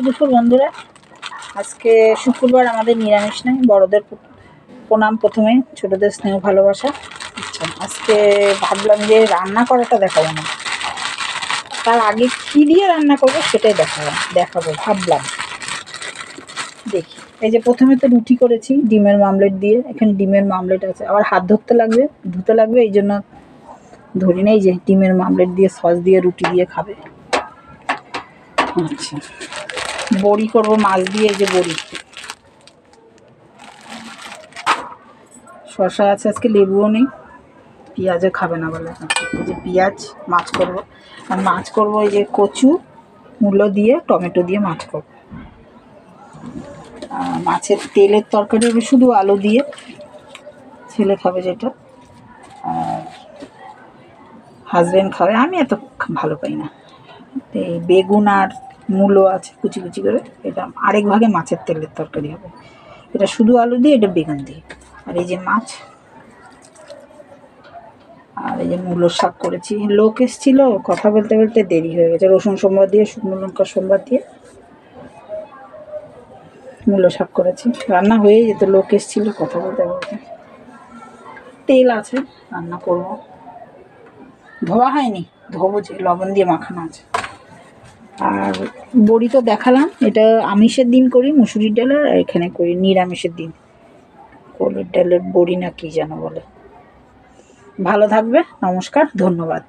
দুপুর বন্ধুরা, আজকে শুক্রবার, আমাদের নিরামিষ নেই। বড়দের প্রণাম প্রথমে, ছোটদের স্নেহ ভালোবাসা। আচ্ছা, আজকে ভাবলাম যে রান্না করাটা দেখাবো না, তার আগে কী দিয়ে রান্না করবো সেটাই দেখাবো ভাবলাম। দেখি, এই যে প্রথমে তো রুটি করেছি ডিমের মামলেট দিয়ে। এখানে ডিমের মামলেট আছে, আবার হাত ধুতে লাগবে, এই জন্য ধরি না। এই যে ডিমের মামলেট দিয়ে সস দিয়ে রুটি দিয়ে খাবে। আচ্ছা, বড়ি করবো মাছ দিয়ে। এই যে বড়ি, শসা আছে, আজকে লেবুও নেই, পেঁয়াজও খাবে না বলে। এই যে পেঁয়াজ, মাছ করবো। আর মাছ করবো এই যে কচু মূলো দিয়ে, টমেটো দিয়ে মাছ করবো। মাছের তেলের তরকারি হবে শুধু আলু দিয়ে, ছেলে খাবে যেটা, আর হাজব্যান্ড খাবে। আমি এত ভালো পাই না। এই বেগুন আর মূলো আছে কুচি কুচি করে, এটা আরেক ভাগে মাছের তেলের তরকারি হবে। এটা শুধু আলু দিয়ে, এটা বেগুন দিয়ে। আর এই যে মাছ, আর এই যে মূলোর শাক করেছি। লোক এসেছিল, কথা বলতে বলতে দেরি হয়ে গেছে। রসুন সোমবার দিয়ে, শুকনো লঙ্কা সোমবার দিয়ে মূলো শাক করেছি। রান্না হয়ে যেত, লোক এসেছিল, কথা বলতে বলতে। তেল আছে, রান্না করব। ধোয়া হয়নি, ধোবো যে, লবণ দিয়ে মাখানো আছে। আর বড়ি তো দেখালাম, এটা আমিষের দিন করি মুসুরির ডালের, আর এখানে করি নিরামিষের দিন কোলের ডালের বড়ি না কি যেন বলে। ভালো থাকবে, নমস্কার, ধন্যবাদ।